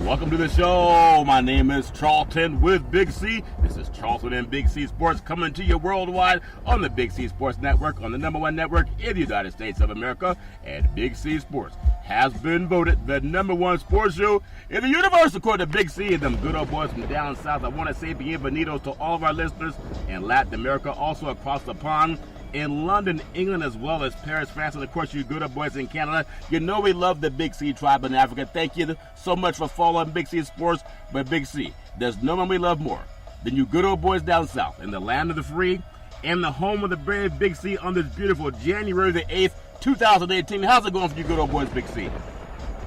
Welcome to the show. My name is Charlton with Big C. This is Charlton and Big C Sports coming to you worldwide on the Big C Sports Network, on the #1 network in the United States of America. And Big C Sports has been voted the #1 sports show in the universe, according to Big C and them good old boys from down south. I want to say bienvenidos to all of our listeners in Latin America, also across the pond, in London, England, as well as Paris, France, and of course you good old boys in Canada. You know we love the Big C tribe in Africa. Thank you so much for following Big C Sports. But Big C, there's no one we love more than you good old boys down south in the land of the free and the home of the brave, Big C, on this beautiful January the 8th, 2018. How's it going for you good old boys, Big C?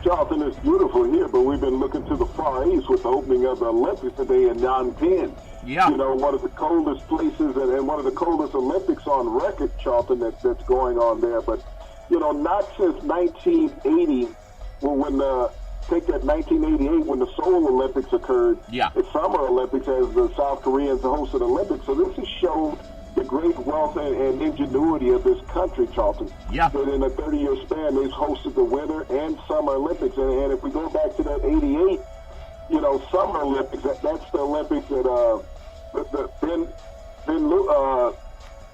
Charlton, it's beautiful here, but we've been looking to the Far East with the opening of the Olympics today in Nanjing. Yeah. You know, one of the coldest places and one of the coldest Olympics on record, Charlton, that's going on there. But, you know, not since 1980, take that 1988 when the Seoul Olympics occurred. Yeah. The Summer Olympics as the South Koreans hosted Olympics. So this has showed the great wealth and ingenuity of this country, Charlton. Yeah. That in a 30-year span, they've hosted the Winter and Summer Olympics. And if we go back to that 88, you know, Summer Olympics, that's the Olympics that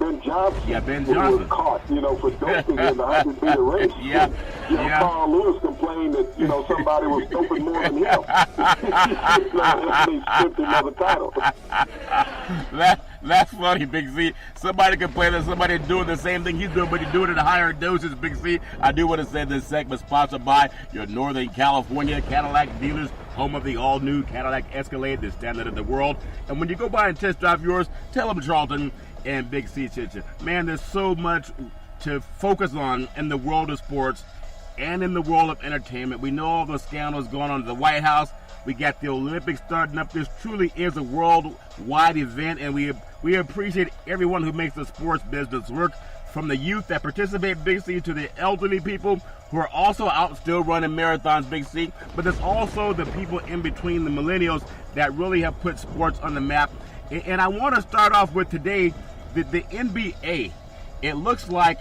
Ben Johnson, was caught, you know, for doping in the 100-meter race. Yeah. You know, Carl Lewis complained that, you know, somebody was doping more than him. They stripped him of the title. That's funny, Big C. Somebody complained that somebody doing the same thing he's doing, but he's doing it at higher doses, Big C. I do want to say this segment is sponsored by your Northern California Cadillac dealers, home of the all-new Cadillac Escalade, the standard of the world. And when you go by and test drive yours, tell them Charlton and Big C Chicha. Man, there's so much to focus on in the world of sports and in the world of entertainment. We know all the scandals going on at the White House. We got the Olympics starting up. This truly is a worldwide event, and we appreciate everyone who makes the sports business work, from the youth that participate, Big C, to the elderly people who are also out still running marathons, Big C. But there's also the people in between, the millennials, that really have put sports on the map. And I want to start off with today, the NBA. It looks like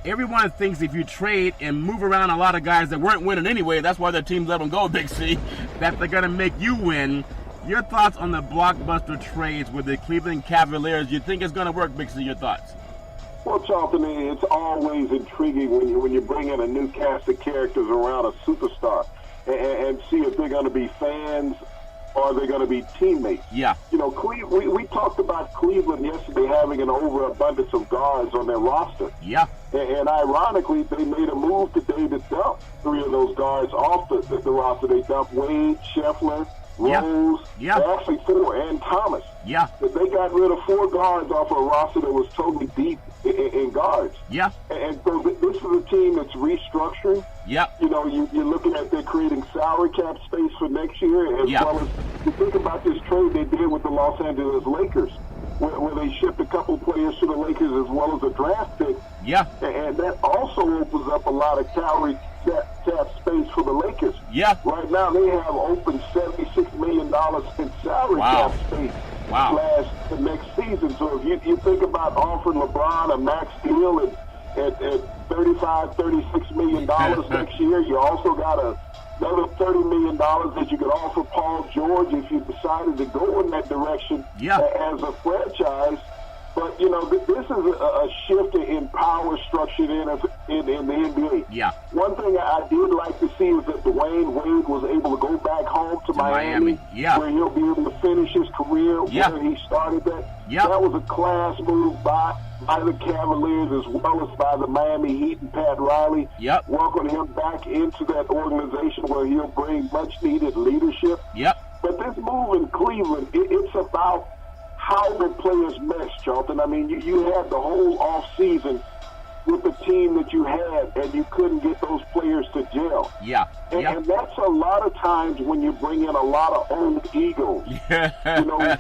everyone thinks if you trade and move around a lot of guys that weren't winning anyway, that's why their teams let them go, Big C, that they're going to make you win. Your thoughts on the blockbuster trades with the Cleveland Cavaliers? You think it's going to work, Big C? Your thoughts? Well, Charlton, it's always intriguing when you bring in a new cast of characters around a superstar and see if they're going to be fans or are they going to be teammates. Yeah. You know, we talked about Cleveland yesterday having an overabundance of guards on their roster. Yeah. And ironically, they made a move today to dump 3 of those guards off the roster. They dumped Wade, Scheffler, Rose, actually 4, and Thomas. Yeah. They got rid of 4 guards off a roster that was totally deep in guards. Yeah. And so this is a team that's restructuring. Yeah. You know, you're looking at they're creating salary cap space for next year, as well as you think about this trade they did with the Los Angeles Lakers, where they shipped a couple players to the Lakers as well as a draft pick. Yeah. And that also opens up a lot of salary cap space for the Lakers. Yeah. Right now they have open $76 million in salary cap space. The next season. So if you think about offering LeBron a max deal at $35, $36 million next year, you also got another $30 million that you could offer Paul George if you decided to go in that direction as a franchise. But, you know, this is a shift in power structure in the NBA. Yeah. One thing I did like to see is that Dwayne Wade was able to go back home to Miami. Where he'll be able to finish his career where he started that. That was a class move by the Cavaliers as well as by the Miami Heat and Pat Riley. Welcome him back into that organization where he'll bring much-needed leadership. But this move in Cleveland, it's about how the players mesh, Charlton. I mean, you had the whole off-season with the team that you had, and you couldn't get those players to gel. And that's a lot of times when you bring in a lot of old egos. You know,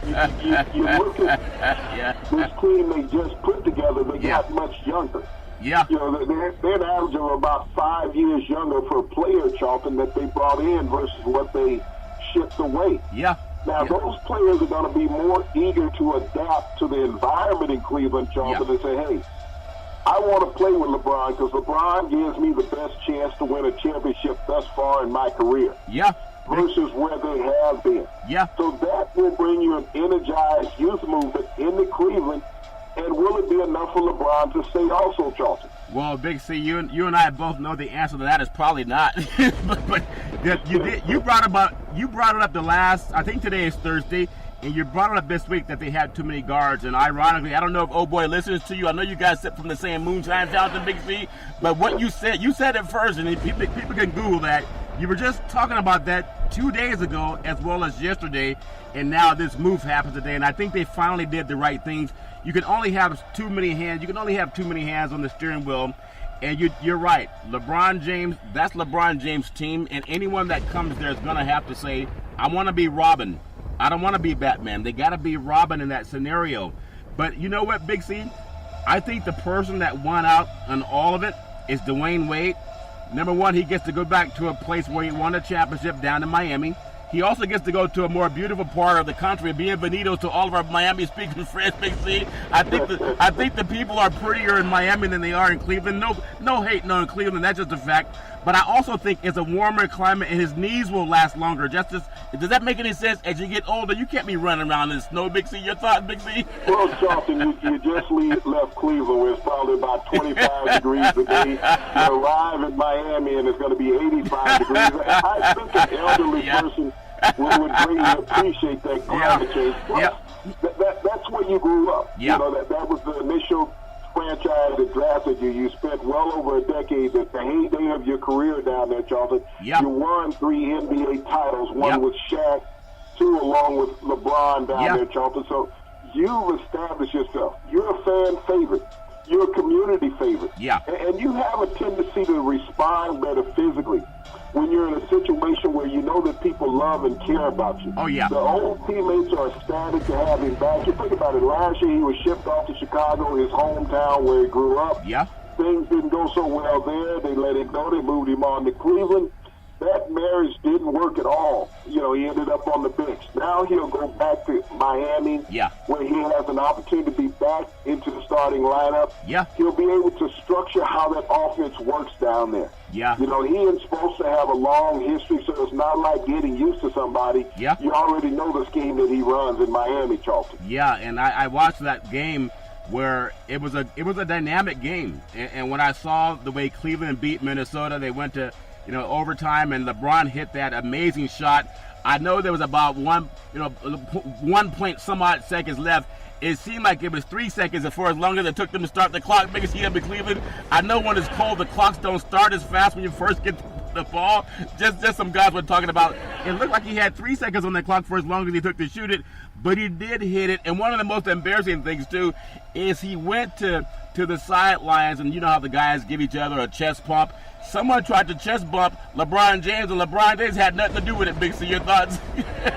you look at this team they just put together, they got much younger. You know, they're an average of about 5 years younger for a player, Charlton, that they brought in versus what they shipped away. Now, those players are going to be more eager to adapt to the environment in Cleveland, Charlton, and say, hey, I want to play with LeBron because LeBron gives me the best chance to win a championship thus far in my career. versus where they have been. Yeah. So that will bring you an energized youth movement into Cleveland. And will it be enough for LeBron to stay also, Charlton? Well, Big C, you and I both know the answer to that is probably not. but you brought it up the last. I think today is Thursday, and you brought it up this week that they had too many guards. And ironically, I don't know if Oh Boy listens to you. I know you guys sit from the same moonshine town to Big C, but what you said it first, and people can Google that. You were just talking about that 2 days ago as well as yesterday, and now this move happens today. And I think they finally did the right things. You can only have too many hands. You can only have too many hands on the steering wheel. And you're right. LeBron James, that's LeBron James' team. And anyone that comes there is going to have to say, I want to be Robin. I don't want to be Batman. They got to be Robin in that scenario. But you know what, Big C? I think the person that won out on all of it is Dwayne Wade. Number one, he gets to go back to a place where he won a championship down in Miami. He also gets to go to a more beautiful part of the country. Bienvenidos to all of our Miami-speaking friends, Big C. I think the people are prettier in Miami than they are in Cleveland. No hate in Cleveland. That's just a fact. But I also think it's a warmer climate, and his knees will last longer. Does that make any sense? As you get older, you can't be running around in the snow, Big C. Your thoughts, Big C? Well, Charlton, you just left Cleveland, where it's probably about 25 degrees today. You arrive in Miami, and it's going to be 85 degrees. I think an elderly person would greatly appreciate that climate change. Plus, that's where you grew up. Yeah. You know, that was the initial franchise that drafted you. You spent well over a decade, the heyday of your career down there, Charlton. Yep. You won 3 NBA titles, one with Shaq, 2 along with LeBron down there, Charlton. So you've established yourself. You're a fan favorite. You're a community favorite. Yeah. And you have a tendency to respond better physically when you're in a situation where you know that people love and care about you. Oh, yeah. The old teammates are ecstatic to have him back. You think about it, last year he was shipped off to Chicago, his hometown where he grew up. Yeah. Things didn't go so well there. They let him go. They moved him on to Cleveland. That marriage didn't work at all. You know, he ended up on the bench. Now he'll go back to Miami, where he has an opportunity to be back into the starting lineup. Yeah. He'll be able to structure how that offense works down there. Yeah. You know, he is supposed to have a long history, so it's not like getting used to somebody. Yeah. You already know the scheme that he runs in Miami, Charlton. Yeah, and I watched that game where it was a dynamic game. And when I saw the way Cleveland beat Minnesota, they went to overtime, and LeBron hit that amazing shot. I know there was about 1 point some odd seconds left. It seemed like it was 3 seconds for as long as it took them to start the clock. Biggest here in Cleveland. I know when it's cold, the clocks don't start as fast when you first get the ball. Just some guys were talking about, it looked like he had 3 seconds on the clock for as long as he took to shoot it, but he did hit it. And one of the most embarrassing things, too, is he went to the sidelines, and you know how the guys give each other a chest pump. Someone tried to chest bump LeBron James, and LeBron James had nothing to do with it. Big C, your thoughts?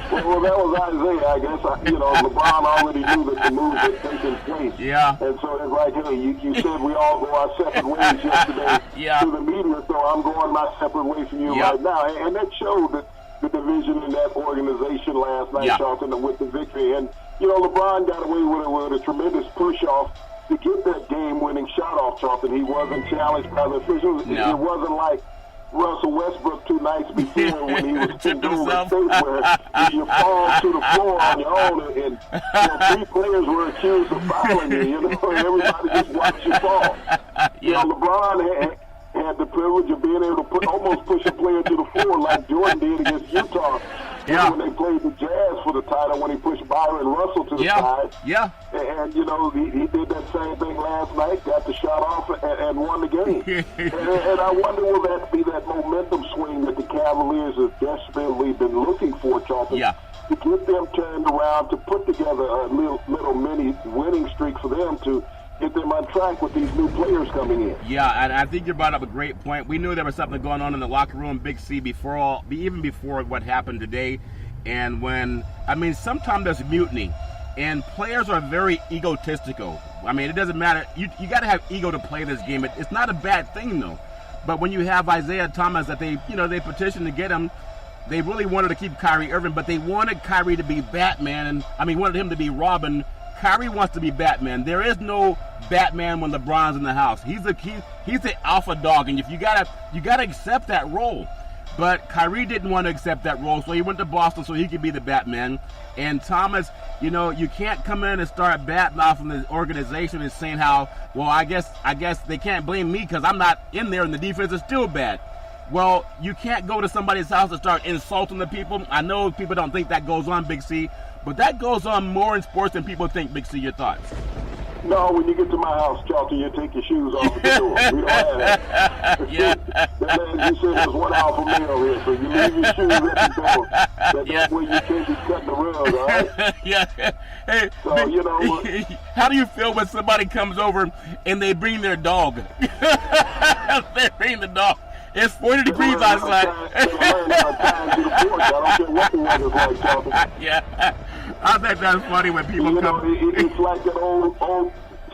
Well, that was Isaiah, I guess. LeBron already knew that the move had taken place. Yeah. And so it's like, hey, you said we all go our separate ways yesterday to the media, so I'm going my separate way from you right now. And that showed that the division in that organization last night, Charlton, with the victory. And, LeBron got away with a tremendous push-off to get that game-winning shot off, Charlton. He wasn't challenged by the officials. No. It wasn't like Russell Westbrook 2 nights before when he was kicked over State, where you fall to the floor on your own, and 3 players were accused of fouling you. Everybody just watched you fall. LeBron had the privilege of being able to almost push a player to the floor like Jordan did against Utah. When they played the Jazz for the title, when he pushed Byron Russell to the side. Yeah. And, he did that same thing last night, got the shot off and won the game. and I wonder, will that be that momentum swing that the Cavaliers have desperately been looking for, Charlton? Yeah. To get them turned around, to put together a little mini winning streak for them to get them on track with these new players coming in. Yeah, and I think you brought up a great point. We knew there was something going on in the locker room, Big C, even before what happened today. And sometimes there's mutiny, and players are very egotistical. It doesn't matter. You got to have ego to play this game. It's not a bad thing, though. But when you have Isaiah Thomas that they petitioned to get him, they really wanted to keep Kyrie Irving, but they wanted Kyrie to be Batman, wanted him to be Robin. Kyrie wants to be Batman. There is no Batman when LeBron's in the house. He's the alpha dog, and if you gotta accept that role. But Kyrie didn't want to accept that role, so he went to Boston so he could be the Batman. And Thomas, you know, you can't come in and start batting off in the organization and saying how, well, I guess they can't blame me because I'm not in there and the defense is still bad. Well, you can't go to somebody's house and start insulting the people. I know people don't think that goes on, Big C, but that goes on more in sports than people think, Big C. Your thoughts? No, when you get to my house, Charlton, you take your shoes off at the door. We don't have that. Yeah. You said there's 1 alpha male here, so you leave your shoes at the door. That way you can't be cutting the rails, all right? Yeah. Hey, so, you know, how do you feel when somebody comes over and they bring their dog? They bring the dog. It's 40 degrees outside. Yeah. I think that's funny when people come. It's like that old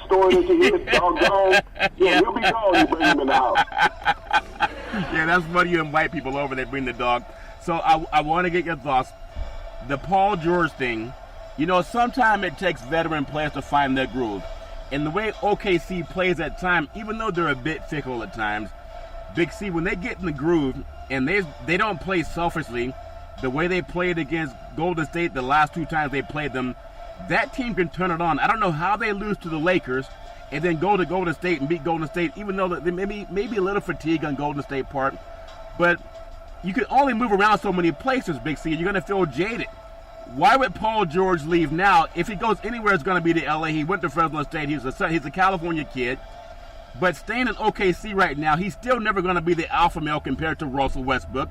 story that you hear, dog gone. Yeah, he'll be gone. You bring him in the house. Yeah, that's funny. You invite people over, they bring the dog. So I want to get your thoughts. The Paul George thing, you know, sometimes it takes veteran players to find their groove. And the way OKC plays at times, even though they're a bit fickle at times, Big C, when they get in the groove and they don't play selfishly, the way they played against Golden State the last 2 times they played them, that team can turn it on. I don't know how they lose to the Lakers and then go to Golden State and beat Golden State, even though there maybe a little fatigue on Golden State part. But you can only move around so many places, Big C, and you're going to feel jaded. Why would Paul George leave now? If he goes anywhere, it's going to be to LA. He went to Fresno State. He's a California kid. But staying in OKC right now, he's still never going to be the alpha male compared to Russell Westbrook.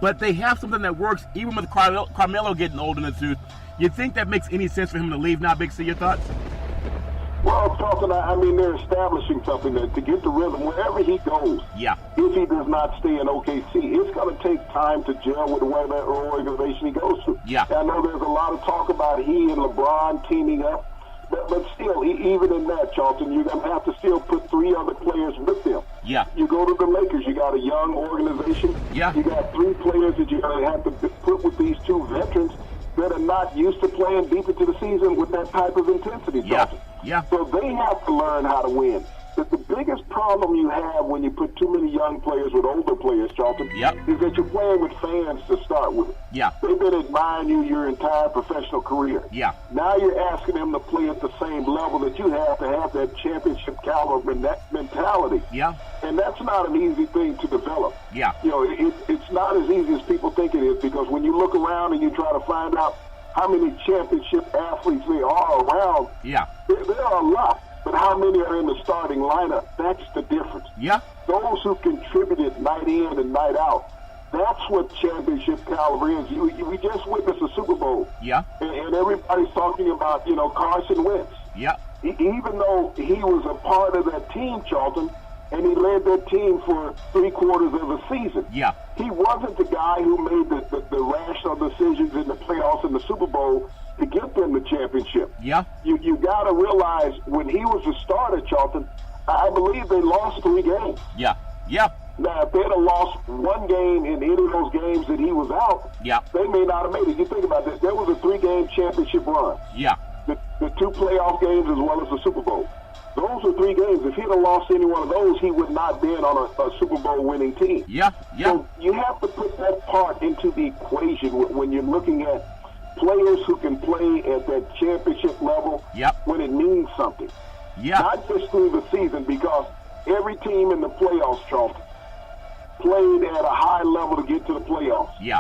But they have something that works, even with Carmelo getting old in the tooth. You think that makes any sense for him to leave now, Big C? Your thoughts? Well, Charlton, I mean, they're establishing something that to get the rhythm wherever he goes. Yeah. If he does not stay in OKC, it's going to take time to gel with whatever organization he goes to. Yeah. I know there's a lot of talk about he and LeBron teaming up. But still, even in that, Charlton, you're going to have to still put 3 other players with them. Yeah. You go to the Lakers, you got a young organization. Yeah. You got 3 players that you're going to have to put with these 2 veterans that are not used to playing deep into the season with that type of intensity, Charlton. Yeah. So they have to learn how to win. But the biggest problem you have when you put too many young players with older players, Charlton, is that you're playing with fans to start with. Yeah. They've been admiring you your entire professional career. Yeah. Now you're asking them to play at the same level that you have to have that championship caliber mentality. Yeah. And that's not an easy thing to develop. Yeah. You know, it's not as easy as people think it is, because when you look around and you try to find out how many championship athletes there are around, there are a lot. But how many are in the starting lineup? That's the difference. Yeah. Those who contributed night in and night out, that's what championship caliber is. We just witnessed a Super Bowl. Yeah. And everybody's talking about, you know, Carson Wentz. Yeah. Even though he was a part of that team, Charlton, and he led that team for 3/4 of the season. Yeah. He wasn't the guy who made the rational decisions in the playoffs and the Super Bowl to get them the championship. Yeah. You got to realize when he was the starter, Charlton, I believe they lost 3 games. Yeah. Yeah. Now, if they'd have lost 1 game in any of those games that he was out, they may not have made it. You think about this. There was a 3-game championship run. Yeah. The 2 playoff games as well as the Super Bowl. Those are 3 games. If he'd have lost any one of those, he would not have been on a Super Bowl winning team. Yeah. Yeah. So you have to put that part into the equation when you're looking at players who can play at that championship level when it means something. Yeah. Not just through the season, because every team in the playoffs, Charlton, played at a high level to get to the playoffs. Yeah.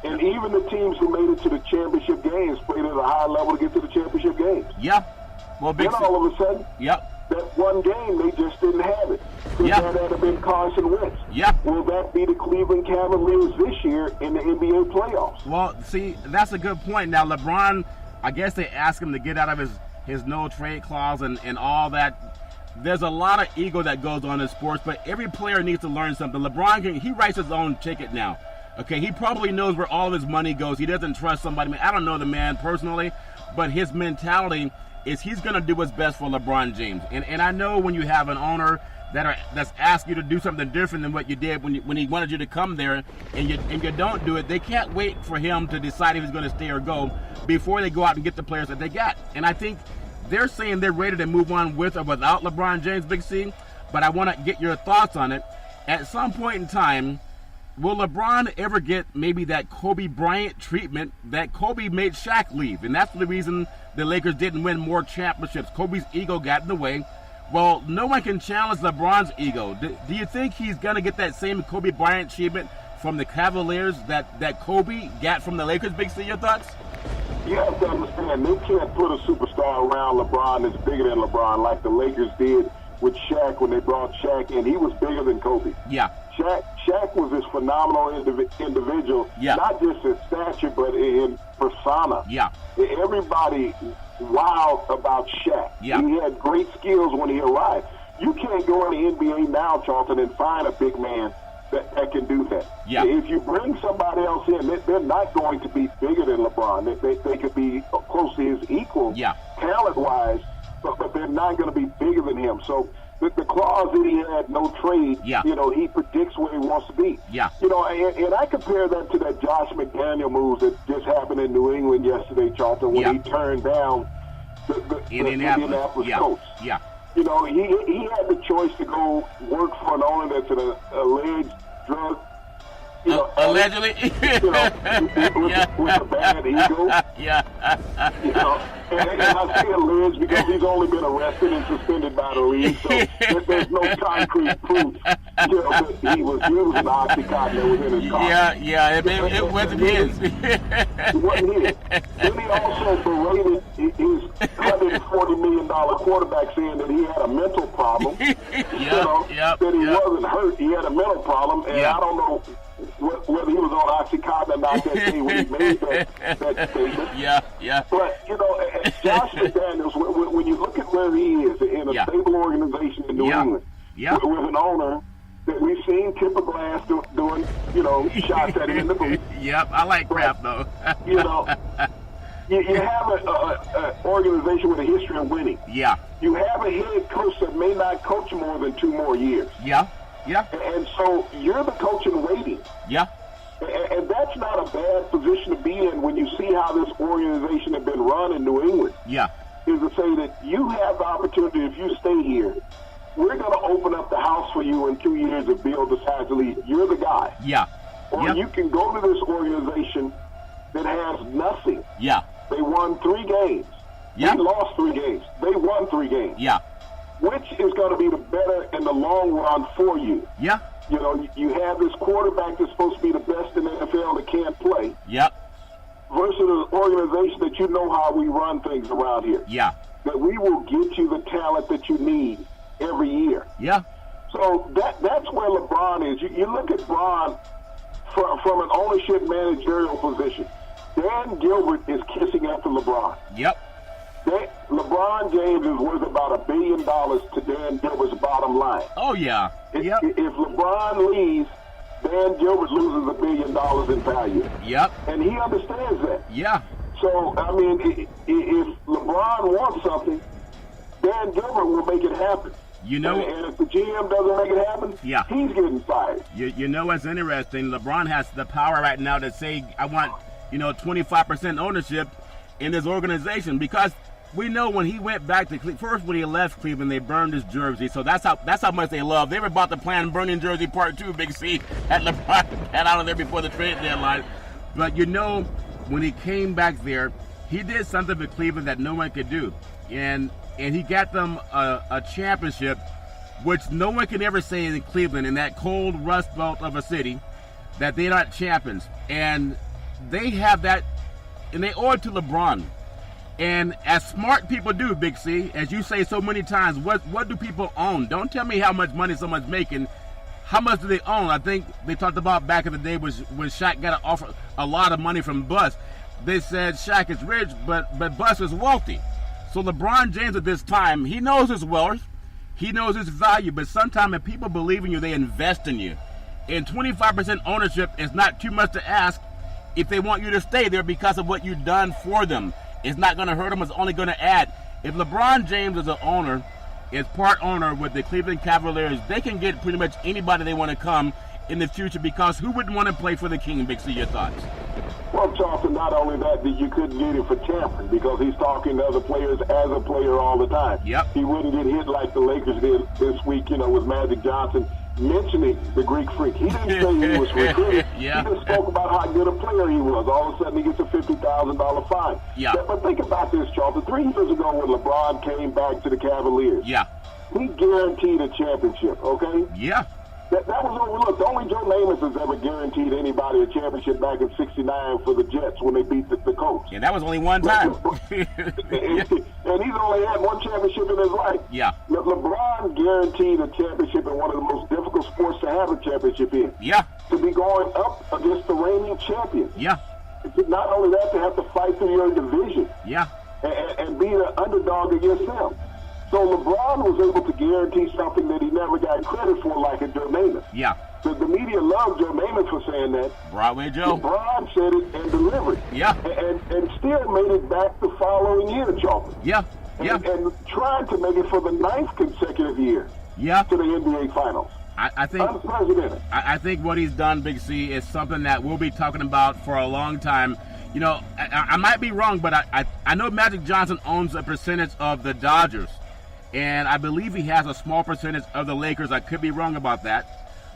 And even the teams who made it to the championship games played at a high level to get to the championship games. Yeah. Well, then all of a sudden, that 1 game, they just didn't have it. Could that have been Carson Wentz? Yeah. Will that be the Cleveland Cavaliers this year in the NBA playoffs? Well, see, that's a good point. Now, LeBron, I guess they asked him to get out of his no-trade clause and all that. There's a lot of ego that goes on in sports, but every player needs to learn something. LeBron, he writes his own ticket now. Okay, he probably knows where all of his money goes. He doesn't trust somebody. I mean, I don't know the man personally, but his mentality is he's going to do what's best for LeBron James. And I know when you have an owner that's asked you to do something different than what you did when he wanted you to come there, and you don't do it, they can't wait for him to decide if he's going to stay or go before they go out and get the players that they got. And I think they're saying they're ready to move on with or without LeBron James, Big C, but I want to get your thoughts on it. At some point in time, will LeBron ever get maybe that Kobe Bryant treatment that Kobe made Shaq leave? And that's the reason the Lakers didn't win more championships. Kobe's ego got in the way. Well, no one can challenge LeBron's ego. Do you think he's going to get that same Kobe Bryant treatment from the Cavaliers that Kobe got from the Lakers? Big C, your thoughts? You have to understand, they can't put a superstar around LeBron that's bigger than LeBron like the Lakers did with Shaq when they brought Shaq in. He was bigger than Kobe. Yeah. Shaq was this phenomenal individual, not just in stature, but in persona. Yeah. Everybody wowed about Shaq. Yeah. He had great skills when he arrived. You can't go in the NBA now, Charlton, and find a big man that can do that. Yeah. If you bring somebody else in, they're not going to be bigger than LeBron. They could be close to his equal, talent-wise, but they're not going to be bigger than him. So the clause that he had, no trade, he predicts where he wants to be. Yeah. And I compare that to that Josh McDaniel move that just happened in New England yesterday, Charlton, when he turned down the Indianapolis Colts. Yeah. He had the choice to go work for an owner that's an alleged drug. Allegedly. With a bad ego. And I say alleged because he's only been arrested and suspended by the league, so there's no concrete proof. That he was using Oxycontin that was in his car. It wasn't his. It wasn't his. Then he also berated his $140 million quarterback, saying that he had a mental problem. That he wasn't hurt, he had a mental problem, and I don't know whether he was on Oxycontin or not that day when he made that statement. But, Josh McDaniels, when you look at where he is in a stable organization in New England, with an owner that we've seen Tipper Glass doing, shots at him in the booth. I like Kraft, though. You have an organization with a history of winning. You have a head coach that may not coach more than 2 more years. And so you're the coach in waiting. And that's not a bad position to be in when you see how this organization has been run in New England. Is to say that you have the opportunity, if you stay here, we're going to open up the house for you in 2 years if Bill decides to leave. You're the guy. Or you can go to this organization that has nothing. They won 3 games. They lost 3 games. They won 3 games. Which is going to be the better in the long run for you? You have this quarterback that's supposed to be the best in the NFL that can't play. Versus an organization that you know how we run things around here. That we will get you the talent that you need every year. So that's where LeBron is. You look at LeBron from an ownership managerial position. Dan Gilbert is kissing after LeBron. LeBron James is worth about $1 billion to Dan Gilbert's bottom line. If LeBron leaves, Dan Gilbert loses $1 billion in value. And he understands that. So, I mean, if LeBron wants something, Dan Gilbert will make it happen. And if the GM doesn't make it happen, he's getting fired. You know what's interesting? LeBron has the power right now to say, I want, 25% ownership in this organization, because we know when he went back to first when he left Cleveland, they burned his jersey. So that's how much they love. They were about to plan burning jersey part 2, Big C, had LeBron had out of there before the trade deadline. But when he came back there, he did something for Cleveland that no one could do, and he got them a championship, which no one can ever say in Cleveland, in that cold rust belt of a city, that they're not champions. And they have that, and they owe it to LeBron. And as smart people do, Big C, as you say so many times, what do people own? Don't tell me how much money someone's making. How much do they own? I think they talked about back in the day when Shaq got to offer a lot of money from Bus. They said Shaq is rich, but Bus is wealthy. So LeBron James at this time, he knows his wealth, he knows his value, but sometimes if people believe in you, they invest in you. And 25% ownership is not too much to ask if they want you to stay there because of what you've done for them. It's not going to hurt them. It's only going to add. If LeBron James is an owner, is part owner with the Cleveland Cavaliers, they can get pretty much anybody they want to come in the future, because who wouldn't want to play for the King? Big C, your thoughts? Well, Charlton, not only that you couldn't get him for tampering, because he's talking to other players as a player all the time. He wouldn't get hit like the Lakers did this week, with Magic Johnson mentioning the Greek Freak. He didn't say he was recruited. Yeah. He just spoke about how good a player he was. All of a sudden, he gets a $50,000 fine. Yeah. But think about this, Charlton. 3 years ago when LeBron came back to the Cavaliers, yeah, he guaranteed a championship, okay? Yeah. That was overlooked. Only Joe Namath has ever guaranteed anybody a championship back in '69 for the Jets when they beat the Colts. And that was only one time. and he's only had one championship in his life. Yeah. LeBron guaranteed a championship in one of the most difficult sports to have a championship in. Yeah. To be going up against the reigning champion. Yeah. Not only that, to have to fight through your division. Yeah. And be an underdog against them. So LeBron was able to guarantee something that he never got credit for, like a Joe Namath. Yeah. The media loved Joe Namath for saying that. Broadway Joe. LeBron said it and delivered. Yeah. And still made it back the following year, Charlton. Yeah. Yeah. And tried to make it for the 9th consecutive year. Yeah. To the NBA Finals. I think unprecedented. I think what he's done, Big C, is something that we'll be talking about for a long time. You know, I might be wrong, but I know Magic Johnson owns a percentage of the Dodgers. And I believe he has a small percentage of the Lakers. I could be wrong about that.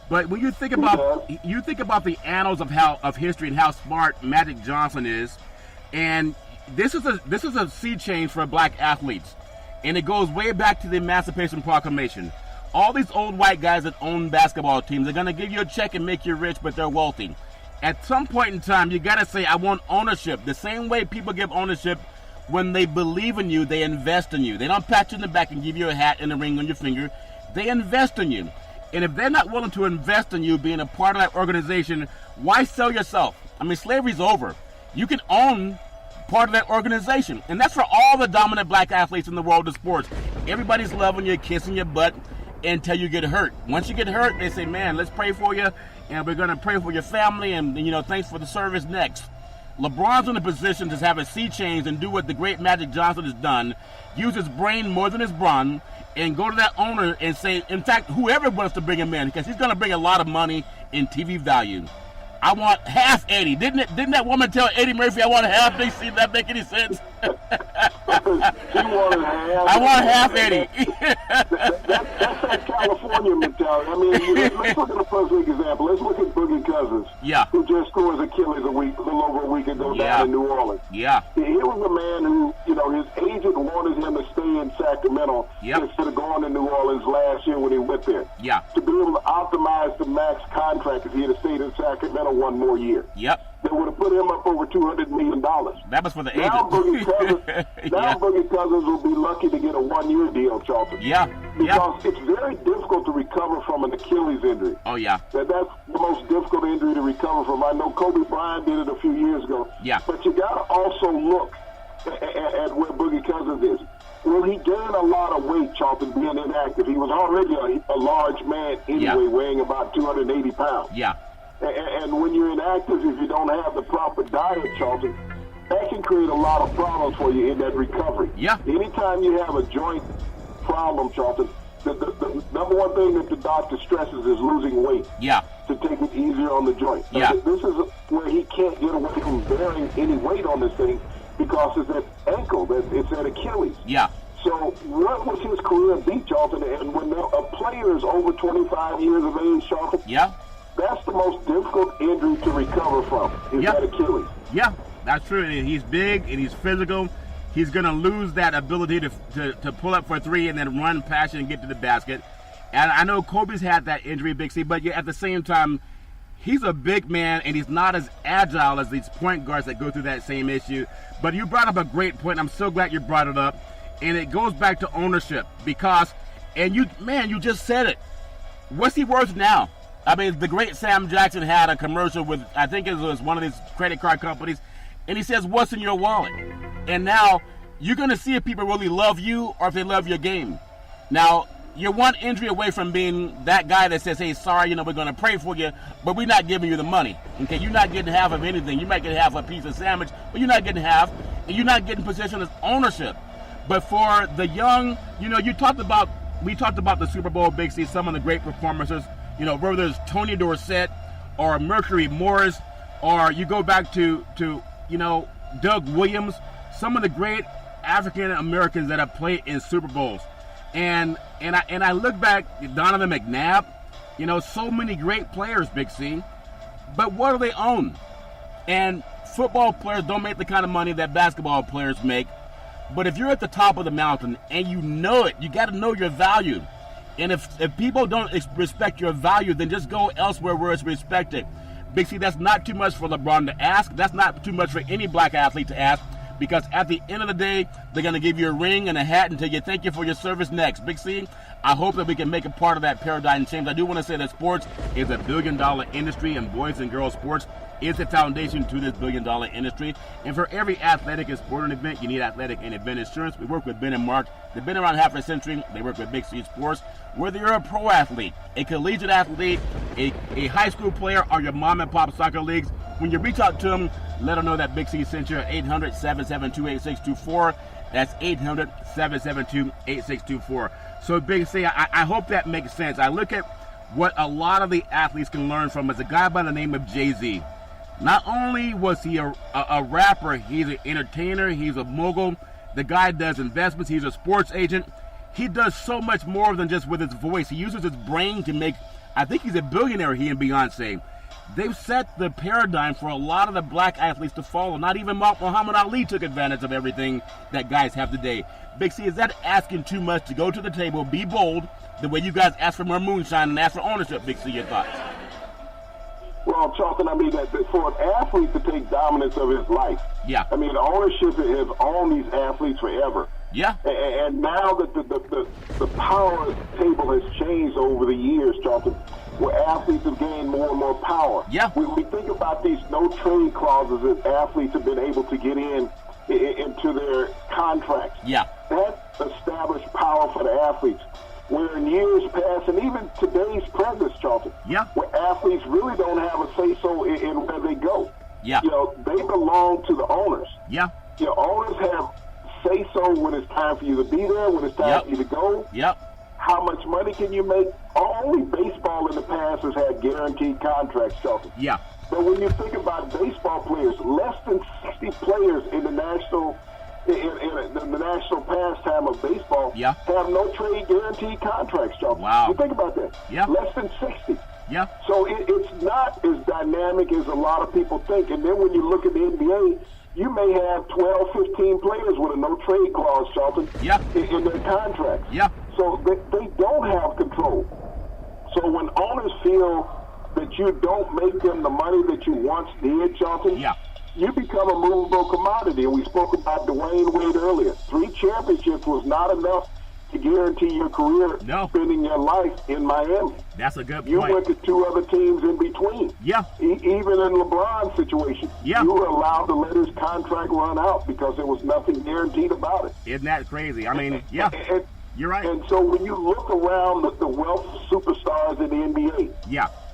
But when you think about the annals of history and how smart Magic Johnson is, and this is a sea change for black athletes. And it goes way back to the Emancipation Proclamation. All these old white guys that own basketball teams are going to give you a check and make you rich, but they're wealthy. At some point in time, you got to say, I want ownership. The same way people give ownership when they believe in you, they invest in you. They don't pat you in the back and give you a hat and a ring on your finger. They invest in you. And if they're not willing to invest in you being a part of that organization, why sell yourself? I mean, slavery's over. You can own part of that organization. And that's for all the dominant black athletes in the world of sports. Everybody's loving you, kissing your butt until you get hurt. Once you get hurt, they say, man, let's pray for you, and we're going to pray for your family, and, you know, thanks for the service next. LeBron's in a position to have a sea change and do what the great Magic Johnson has done, use his brain more than his brawn, and go to that owner and say, in fact, whoever wants to bring him in, because he's going to bring a lot of money in TV value. I want half Eddie. Didn't that woman tell Eddie Murphy, I want half? They see that make any sense? I want half Eddie. That's that California mentality. I mean, let's look at the first week example. Let's look at Boogie Cousins. Yeah. Who just scored his Achilles a little over a week ago down in New Orleans. Yeah. He was a man who, you know, his agent wanted him to stay in Sacramento instead of going to New Orleans last year when he went there. Yeah. To be able to optimize the max contract if he had stayed in Sacramento one more year. Yep. They would have put him up over $200 million. That was for the agent. Boogie Cousins will be lucky to get a 1-year deal, Charlton. Yeah. Because it's very difficult to recover from an Achilles injury. Oh, yeah. That's the most difficult injury to recover from. I know Kobe Bryant did it a few years ago. Yeah. But you got to also look at where Boogie Cousins is. Will he gain a lot of weight, Charlton, being inactive? He was already a large man anyway, weighing about 280 pounds. Yeah. And when you're inactive, if you don't have the proper diet, Charlton, that can create a lot of problems for you in that recovery. Yeah. Anytime you have a joint problem, Charlton, the number one thing that the doctor stresses is losing weight. Yeah. To take it easier on the joint. Yeah. This is where he can't get away from bearing any weight on this thing because it's that ankle, it's that Achilles. Yeah. So what was his career be, Charlton? And when a player is over 25 years of age, Charlton, that's the most difficult injury to recover from, is that Achilles. Yeah, that's true. And he's big and he's physical. He's going to lose that ability to pull up for 3 and then run past it and get to the basket. And I know Kobe's had that injury, Big C, but at the same time, he's a big man and he's not as agile as these point guards that go through that same issue. But you brought up a great point. I'm so glad you brought it up. And it goes back to ownership because, and you just said it. What's he worth now? I mean, the great Sam Jackson had a commercial with, I think it was one of these credit card companies, and he says, what's in your wallet? And now you're going to see if people really love you or if they love your game. Now, you're one injury away from being that guy that says, hey, sorry, we're going to pray for you, but we're not giving you the money. Okay, you're not getting half of anything. You might get half a piece of sandwich, but you're not getting half, and you're not getting possession of ownership. But for the young, we talked about the Super Bowl, Big C, some of the great performances, whether it's Tony Dorsett or Mercury Morris, or you go back to Doug Williams, some of the great African Americans that have played in Super Bowls. And I look back, Donovan McNabb, You know, so many great players, Big C. But what do they own? And football players don't make the kind of money that basketball players make. But if you're at the top of the mountain and you know it, you got to know your value. And if people don't respect your value, then just go elsewhere where it's respected. Big C, that's not too much for LeBron to ask. That's not too much for any black athlete to ask. Because at the end of the day, they're going to give you a ring and a hat and tell you thank you for your service next. Big C, I hope that we can make a part of that paradigm change. I do want to say that sports is a billion-dollar industry, and boys and girls sports is the foundation to this billion-dollar industry. And for every athletic and sporting event, you need athletic and event insurance. We work with Ben and Mark. They've been around half a century. They work with Big C Sports. Whether you're a pro athlete, a collegiate athlete, a high school player, or your mom and pop soccer leagues, when you reach out to them, let them know that Big C sent you at 800-772-8624. That's 800-772-8624. So Big C, I hope that makes sense. I look at what a lot of the athletes can learn from is a guy by the name of Jay-Z. Not only was he a rapper, he's an entertainer, he's a mogul. The guy does investments, he's a sports agent. He does so much more than just with his voice. He uses his brain to make, I think he's a billionaire, he and Beyonce. They've set the paradigm for a lot of the black athletes to follow. Not even Muhammad Ali took advantage of everything that guys have today. Big C, is that asking too much to go to the table, be bold, the way you guys ask for more moonshine and ask for ownership? Big C, your thoughts? Well, Charlton, I mean, that for an athlete to take dominance of his life, yeah. I mean, the ownership has owned these athletes forever. Yeah. And now that the power table has changed over the years, Charlton, where athletes have gained more and more power. Yeah. When we think about these no-trade clauses that athletes have been able to get into their contracts, yeah, that established power for the athletes. Where in years past, and even today's presence, Charlton, yeah, where athletes really don't have a say-so in where they go. Yeah. You know, they belong to the owners. Yeah. You know, owners have say-so when it's time for you to be there, when it's time for you to go. Yep. How much money can you make? Only baseball in the past has had guaranteed contracts, Charlton. Yeah. But when you think about baseball players, less than 60 players in the national pastime of baseball have no trade guaranteed contracts, Charlton. Wow. You think about that. Yeah. Less than 60. Yeah. So it's not as dynamic as a lot of people think. And then when you look at the NBA, you may have 12, 15 players with a no-trade clause, Charlton, in their contracts. Yeah. So they don't have control. So when owners feel that you don't make them the money that you once did, Charlton, you become a movable commodity. And we spoke about Dwayne Wade earlier. 3 championships was not enough to guarantee your career spending your life in Miami. That's a good point. You went to 2 other teams in between. Yeah. Even in LeBron's situation, you were allowed to let his contract run out because there was nothing guaranteed about it. Isn't that crazy? I mean, you're right. And so when you look around the wealth of superstars in the NBA,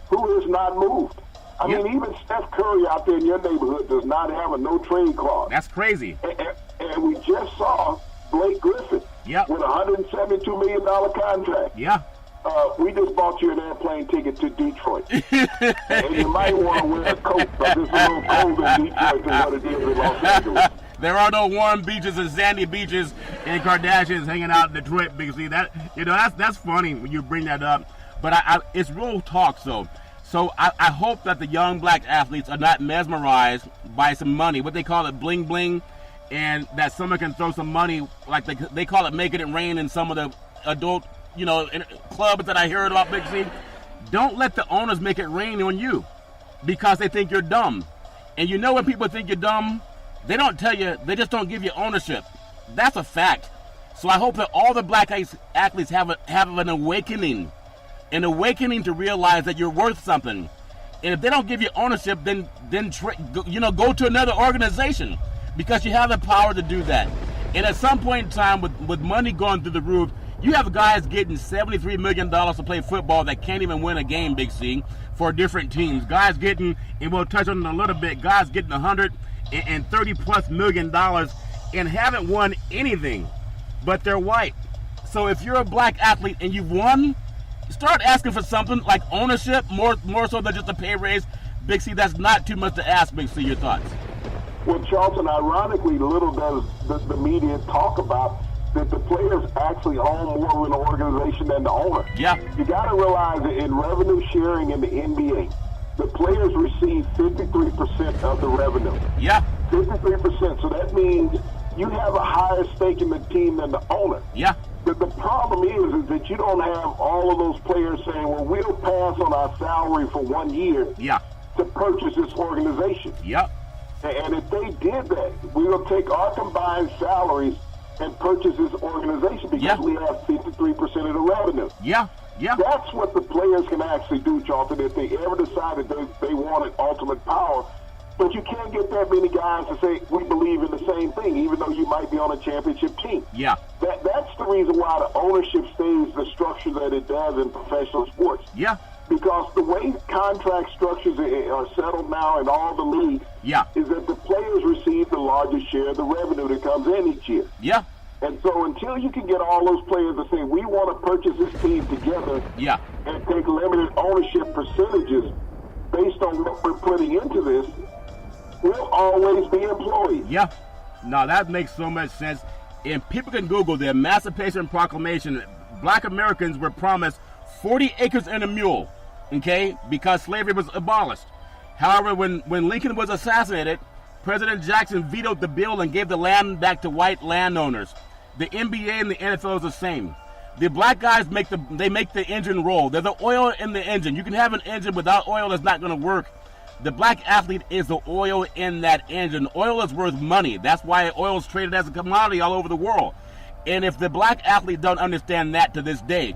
who has not moved? I mean, even Steph Curry out there in your neighborhood does not have a no-trade clause. That's crazy. And we just saw Blake Griffin with a $172 million contract. Yeah. We just bought you an airplane ticket to Detroit. And you might want to wear a coat because it's a little colder in Detroit than what it is in Los Angeles. There are no warm beaches and sandy beaches and Kardashians hanging out in Detroit, Big C. That's funny when you bring that up. But it's real talk, so I hope that the young black athletes are not mesmerized by some money, what they call it bling bling, and that someone can throw some money, like they call it making it rain in some of the adult, clubs that I hear about, Big C. Don't let the owners make it rain on you because they think you're dumb. And when people think you're dumb, they don't tell you, they just don't give you ownership. That's a fact. So I hope that all the black athletes have an awakening to realize that you're worth something. And if they don't give you ownership, then go to another organization because you have the power to do that. And at some point in time, with money going through the roof, you have guys getting $73 million to play football that can't even win a game, Big C, for different teams. Guys getting, and we'll touch on it in a little bit, guys getting $130+ million and haven't won anything, but they're white. So if you're a black athlete and you've won, start asking for something like ownership, more so than just a pay raise. Big C, that's not too much to ask, Big C. Your thoughts? Well, Charlton, ironically, little does the media talk about that the players actually own more of an organization than the owner. Yeah. You got to realize that in revenue sharing in the NBA, the players receive 53% of the revenue. Yeah. 53%. So that means you have a higher stake in the team than the owner. Yeah. But the problem is that you don't have all of those players saying, well, we'll pass on our salary for 1 year to purchase this organization. Yep. And if they did that, we will take our combined salaries and purchase this organization because we have 53% of the revenue. Yeah. Yeah. That's what the players can actually do, Charlton, if they ever decided they wanted ultimate power. But you can't get that many guys to say, we believe in the same thing, even though you might be on a championship team. Yeah. That's the reason why the ownership stays the structure that it does in professional sports. Yeah. Because the way contract structures are settled now in all the leagues is that the players receive the largest share of the revenue that comes in each year. Yeah. And so until you can get all those players to say, we want to purchase this team together and take limited ownership percentages based on what we're putting into this, we'll always be employees. Yeah. No, that makes so much sense. And people can Google the Emancipation Proclamation. Black Americans were promised 40 acres and a mule, okay, because slavery was abolished. However, when Lincoln was assassinated, President Jackson vetoed the bill and gave the land back to white landowners. The NBA and the NFL is the same. The black guys make the engine roll. They're the oil in the engine. You can have an engine without oil that's not going to work. The black athlete is the oil in that engine. Oil is worth money. That's why oil is traded as a commodity all over the world. And if the black athlete don't understand that to this day,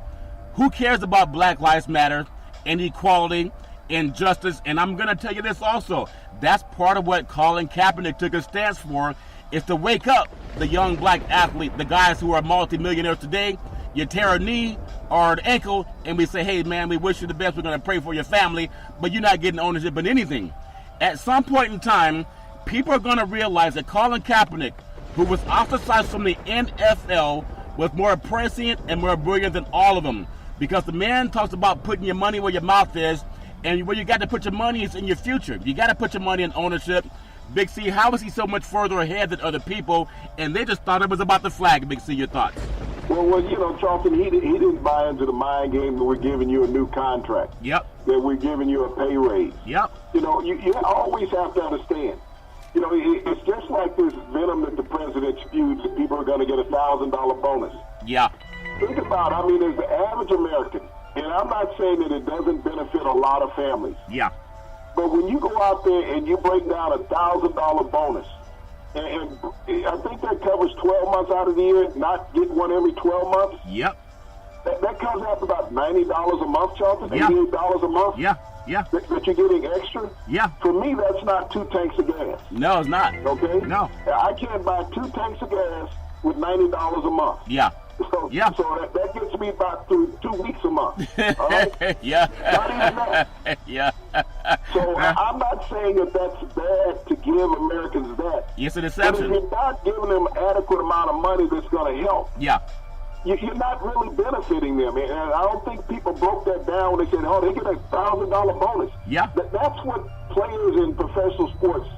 who cares about Black Lives Matter and equality and justice? And I'm going to tell you this also. That's part of what Colin Kaepernick took a stance for, is to wake up the young black athlete, the guys who are multimillionaires today. You tear a knee or an ankle, and we say, hey, man, we wish you the best. We're going to pray for your family, but you're not getting ownership in anything. At some point in time, people are going to realize that Colin Kaepernick, who was ostracized from the NFL, was more prescient and more brilliant than all of them. Because the man talks about putting your money where your mouth is, and where you got to put your money is in your future. You got to put your money in ownership. Big C, how is he so much further ahead than other people? And they just thought it was about the flag. Big C, your thoughts? Well, you know, Charlton, he didn't buy into the mind game that we're giving you a new contract. Yep. That we're giving you a pay raise. Yep. You know, you always have to understand. You know, it's just like this venom that the president spews that people are going to get a $1,000 bonus. Yeah. Think about it. I mean, as the average American, and I'm not saying that it doesn't benefit a lot of families. Yeah. But when you go out there and you break down a $1,000 bonus, and I think that covers 12 months out of the year, not get one every 12 months. Yep. That comes out to about $90 a month, Charlton, yeah. $88 a month. Yeah, yeah. That you're getting extra. Yeah. For me, that's not 2 tanks of gas. No, it's not. Okay? No. I can't buy 2 tanks of gas with $90 a month. Yeah. So, yeah. So that gets me about 2 weeks a month. All right? Yeah. Not even that. Yeah. So I'm not saying that that's bad to give Americans that. Yes, it is. But if you're not giving them adequate amount of money that's going to help, yeah, you're not really benefiting them. And I don't think people broke that down when they said, oh, they get a $1,000 bonus. Yeah. That's what players in professional sports,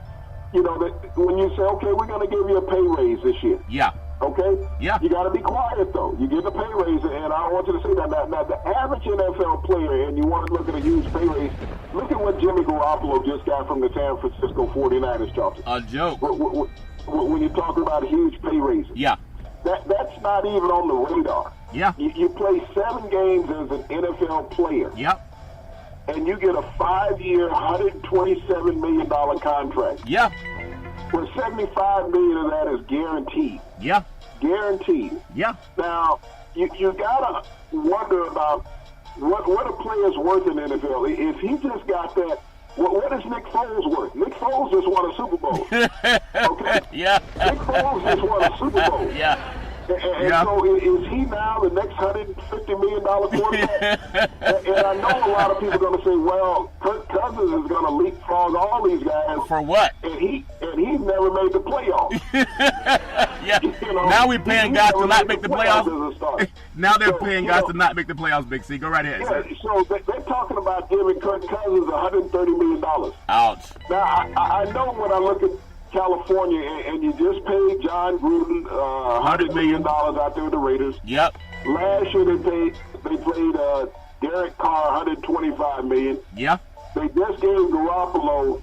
you know, that when you say, okay, we're going to give you a pay raise this year. Yeah. Okay? Yeah. You got to be quiet, though. You get a pay raise, and I don't want you to say that. Now, the average NFL player, and you want to look at a huge pay raise, look at what Jimmy Garoppolo just got from the San Francisco 49ers, Charlton. A joke. When you're talking about huge pay raises. Yeah. That's not even on the radar. Yeah. You play 7 games as an NFL player. Yep. And you get a 5-year, $127 million contract. Yeah. Where $75 million of that is guaranteed. Yeah. Guaranteed. Yeah. Now, you gotta wonder about what a player's worth in the NFL. If he just got that, what is Nick Foles worth? Nick Foles just won a Super Bowl. Okay? Yeah. Nick Foles just won a Super Bowl. Yeah. And so is he now the next $150 million quarterback? And I know a lot of people are going to say, well, Kirk Cousins is going to leapfrog all these guys. For what? And he's never made the playoffs. Yeah. You know, now we're paying guys to not make the playoffs. Now they're paying guys to not make the playoffs, Big C. Go right ahead. Yeah, so they're talking about giving Kirk Cousins $130 million. Ouch. Now, I know when I look at California, and you just paid John Gruden $100 million out there with the Raiders. Yep. Last year they played Derek Carr $125 million. Yeah. They just gave Garoppolo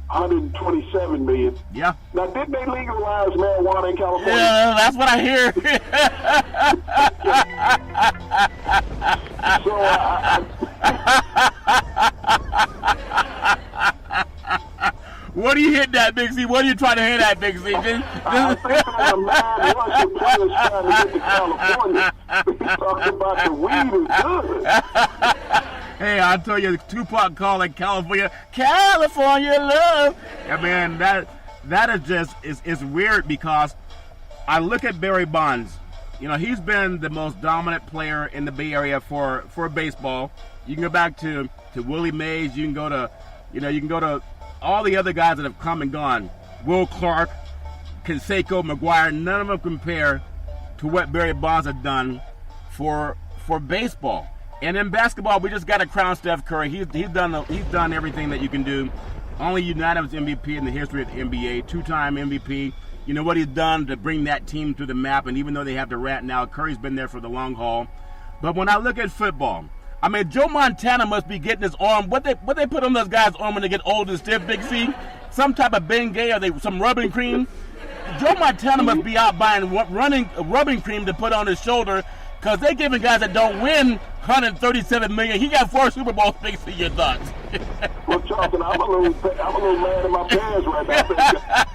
$127 million. Yeah. Now, didn't they legalize marijuana in California? Yeah, that's what I hear. So what are you hitting at, Big C? What are you trying to hit at, Big C? I think that a man Russian players trying to get to California. He's talking about the weed is good. Hey, I tell you, Tupac calling California love. I mean, that is just is weird because I look at Barry Bonds. You know, he's been the most dominant player in the Bay Area for baseball. You can go back to Willie Mays. You can go to all the other guys that have come and gone. Will Clark, Canseco, McGuire, none of them compare to what Barry Bonds has done for baseball. And in basketball, we just got to crown Steph Curry. He's done everything that you can do. Only unanimous MVP in the history of the NBA, 2-time MVP. You know what he's done to bring that team to the map, and even though they have to rat now, Curry's been there for the long haul. But when I look at football, I mean, Joe Montana must be getting his arm. What they put on those guys' arm when they get old and stiff, Big C? Some type of Bengay or some rubbing cream? Joe Montana must be out buying rubbing cream to put on his shoulder because they're giving guys that don't win $137 million. He got 4 Super Bowls, Big C, your thoughts? Well, Charlton, I'm a little mad at my parents right now.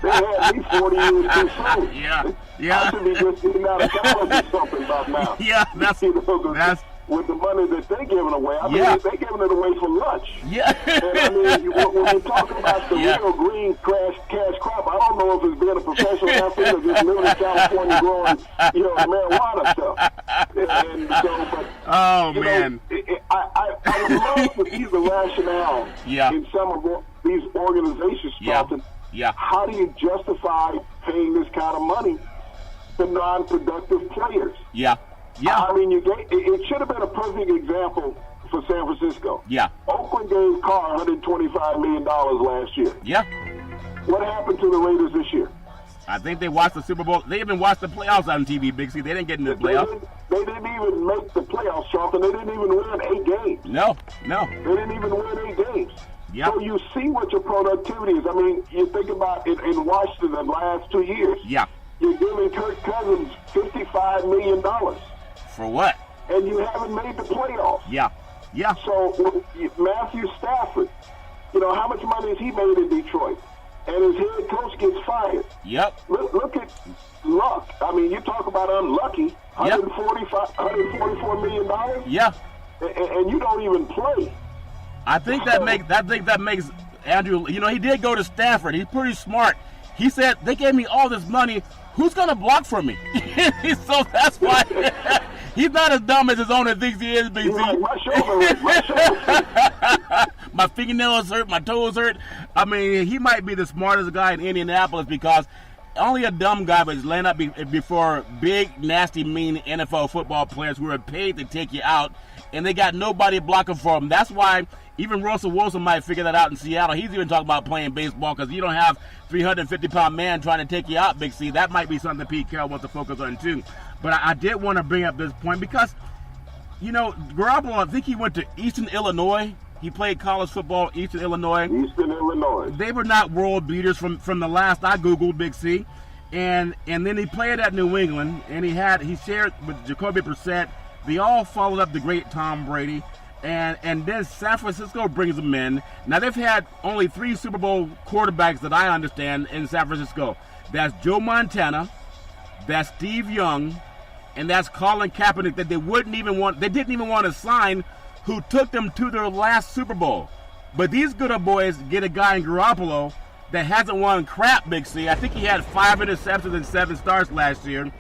They had me 40 years too soon. Yeah. I should be just getting out of college or something about now. Yeah, that's with the money that they're giving away. I mean, they're giving it away for lunch. Yeah. And I mean, when we're talking about the real green cash crop, I don't know if it's being a professional athlete or just living in California growing, marijuana stuff. And so, but, man. I would love to see the rationale in some of these organizations, Charlton. Yeah. How do you justify paying this kind of money to non-productive players? Yeah. I mean, it should have been a perfect example for San Francisco. Yeah. Oakland gave Carr $125 million last year. Yeah. What happened to the Raiders this year? I think they watched the Super Bowl. They even watched the playoffs on TV, Big C. They didn't get into the playoffs. They didn't even make the playoffs, Charlton. They didn't even win 8 games. No. They didn't even win 8 games. Yep. So you see what your productivity is. I mean, you think about it in Washington the last 2 years. Yeah. You're giving Kirk Cousins $55 million. For what? And you haven't made the playoffs. Yeah. So Matthew Stafford, how much money has he made in Detroit? And his head coach gets fired. Yep. Look at Luck. I mean, you talk about unlucky. $144 million. Yeah. And you don't even play. I think that makes Andrew. He did go to Stanford. He's pretty smart. He said they gave me all this money. Who's gonna block for me? So that's why he's not as dumb as his owner thinks he is. BC. Like, my shoulder hurt. My fingernails hurt. My toes hurt. I mean, he might be the smartest guy in Indianapolis because only a dumb guy would land up before big, nasty, mean NFL football players who are paid to take you out, and they got nobody blocking for them. That's why even Russell Wilson might figure that out in Seattle. He's even talking about playing baseball because you don't have 350-pound man trying to take you out, Big C. That might be something Pete Carroll wants to focus on too. But I did want to bring up this point because, Garoppolo, I think he went to Eastern Illinois. He played college football, Eastern Illinois. They were not world beaters from the last I Googled, Big C. And then he played at New England, and he shared with Jacoby Brissett. They all followed up the great Tom Brady. And then San Francisco brings them in. Now, they've had only 3 Super Bowl quarterbacks that I understand in San Francisco. That's Joe Montana, that's Steve Young, and that's Colin Kaepernick that they didn't even want to sign, who took them to their last Super Bowl. But these good old boys get a guy in Garoppolo that hasn't won crap, Big C. I think he had 5 interceptions and 7 starts last year.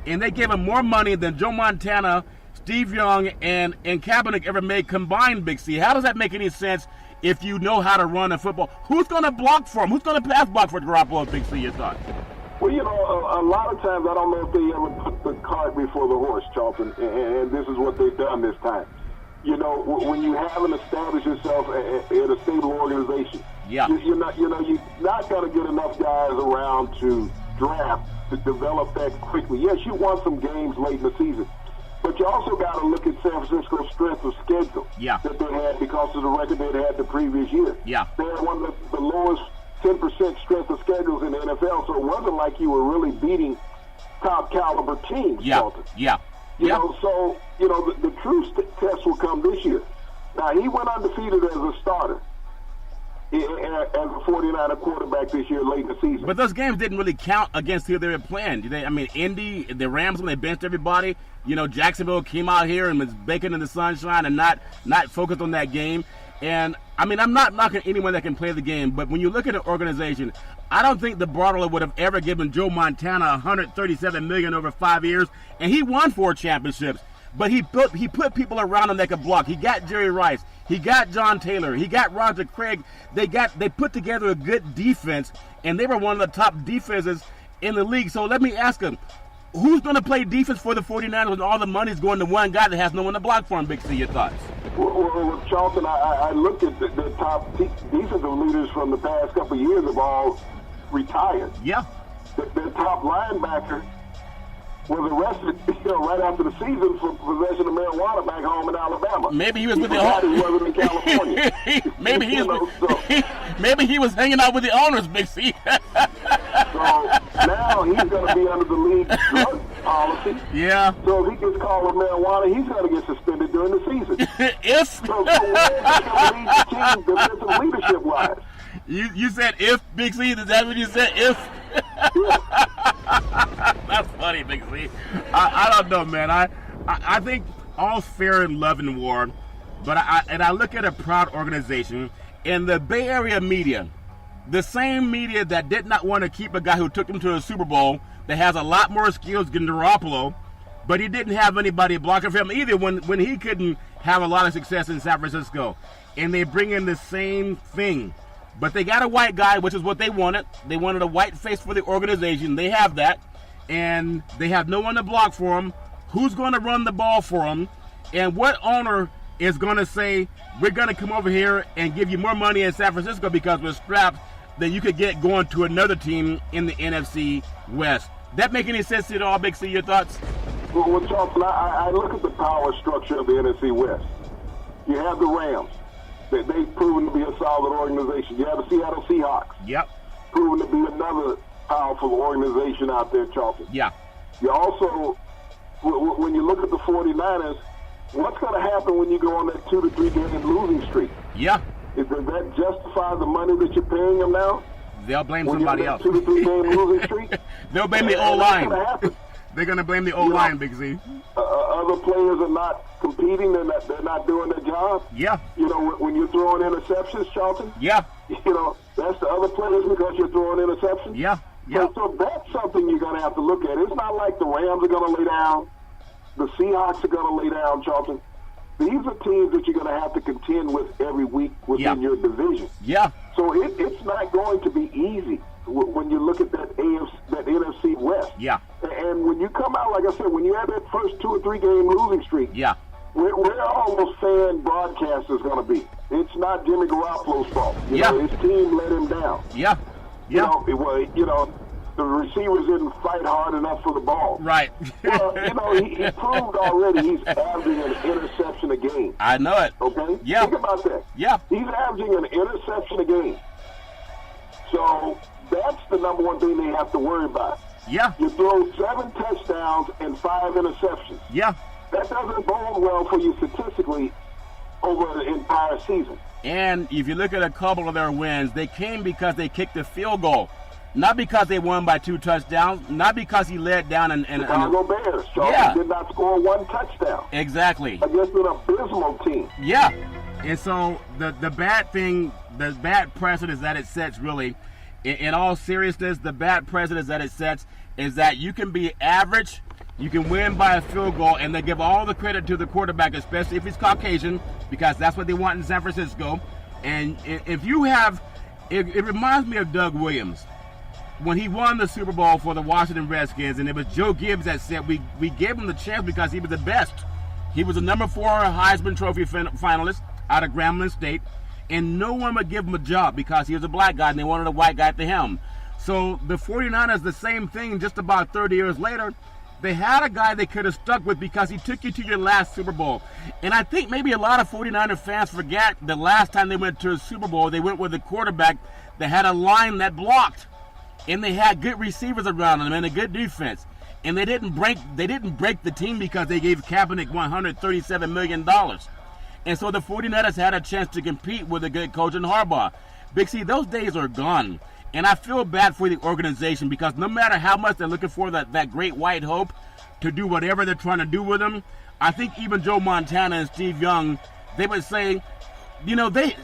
And they gave him more money than Joe Montana, Steve Young, and Kaepernick ever made combined, Big C. How does that make any sense if you know how to run a football? Who's going to block for him? Who's going to pass block for Garoppolo, Big C, your thoughts? Well, a lot of times I don't know if they ever put the cart before the horse, Charlton, and this is what they've done this time. You know, when you haven't established yourself in a stable organization, you're not going to get enough guys around to draft to develop that quickly. Yes, you won some games late in the season, but you also got to look at San Francisco's strength of schedule that they had because of the record they had the previous year. They had one of the lowest 10% strength of schedules in the NFL, so it wasn't like you were really beating top caliber teams. You know, so, you know, the true test will come this year. Now, he went undefeated as a starter as a 49er quarterback this year late in the season. But those games didn't really count against who they were playing. Indy, the Rams, when they benched everybody, you know, Jacksonville came out here and was baking in the sunshine and not focused on that game. And, I mean, I'm not knocking anyone that can play the game, but when you look at an organization, I don't think the Bratler would have ever given Joe Montana $137 million over 5 years, and he won 4 championships. But he put people around him that could block. He got Jerry Rice. He got John Taylor. He got Roger Craig. They put together a good defense, and they were one of the top defenses in the league. So let me ask him, who's going to play defense for the 49ers when all the money's going to one guy that has no one to block for him? Big C, your thoughts? Well, Charlton, I looked at the top defensive leaders from the past couple of years have all retired. The top linebacker was arrested, right after the season for possession of marijuana back home in Alabama. Maybe he was with the owners. He wasn't in California. Maybe he was hanging out with the owners, Big C. So now he's going to be under the league drug policy. So if he gets caught with marijuana, he's going to get suspended during the season. So where's he going to lead the team defensive leadership-wise? You said if, Big C? Is that what you said? If? That's funny, Big C. I don't know, man. I think all's fair in love and war, but I look at a proud organization in the Bay Area media, the same media that did not want to keep a guy who took them to a Super Bowl that has a lot more skills than Garoppolo, but he didn't have anybody blocking for him either when he couldn't have a lot of success in San Francisco. And they bring in the same thing. But they got a white guy, which is what they wanted. They wanted a white face for the organization. They have that. And they have no one to block for him. Who's going to run the ball for him? And what owner is going to say, we're going to come over here and give you more money in San Francisco because we're strapped than you could get going to another team in the NFC West? That make any sense to you at all, Big C? Your thoughts? Well, Charlton, I look at the power structure of the NFC West. You have the Rams. They've proven to be a solid organization. You have the Seattle Seahawks. Proven to be another powerful organization out there, Charlton. You also, when you look at the 49ers, what's going to happen when you go on that 2 to 3 game losing streak? Does that justify the money that you're paying them now? They'll blame somebody else. 2 to 3 game losing streak? They'll blame the O-line. They're going to blame the O-line, Big Z. Other players are not competing. They're not doing their job. You know, when you're throwing interceptions, Charlton. You know, that's the other players because you're throwing interceptions. So that's something you're going to have to look at. It's not like the Rams are going to lay down. The Seahawks are going to lay down, Charlton. These are teams that you're going to have to contend with every week within your division. So it's not going to be easy when you look at that NFC West. And when you come out, like I said, when you have that first 2 or 3 game losing streak, where all those fan broadcasters going to be? It's not Jimmy Garoppolo's fault. You know, his team let him down. You know, the receivers didn't fight hard enough for the ball. Well, you know, he proved already he's averaging an interception a game. I know it. Okay? Think about that. He's averaging an interception a game. So that's the number one thing they have to worry about. You throw 7 touchdowns and 5 interceptions. That doesn't bode well for you statistically over the entire season. And if you look at a couple of their wins, they came because they kicked a field goal. Not because they won by 2 touchdowns, not because he led down and Chicago Bears, Charles, did not score 1 touchdown. Exactly. Against an abysmal team. And so the bad thing, the bad precedent that it sets really, in all seriousness, the bad precedent that it sets is that you can be average, you can win by a field goal, and they give all the credit to the quarterback, especially if he's Caucasian, because that's what they want in San Francisco. And if you have, it reminds me of Doug Williams. When he won the Super Bowl for the Washington Redskins, and it was Joe Gibbs that said we gave him the chance because he was the best. He was a number 4 Heisman Trophy finalist out of Grambling State, and no one would give him a job because he was a black guy and they wanted a white guy at the helm. So the 49ers, the same thing, just about 30 years later, they had a guy they could have stuck with because he took you to your last Super Bowl. And I think maybe a lot of 49er fans forget the last time they went to a Super Bowl, they went with a quarterback that had a line that blocked. And they had good receivers around them and a good defense. And they didn't break the team because they gave Kaepernick $137 million. And so the 49ers had a chance to compete with a good coach in Harbaugh. Big C, those days are gone. And I feel bad for the organization because no matter how much they're looking for that great white hope to do whatever they're trying to do with them, I think even Joe Montana and Steve Young, they would say,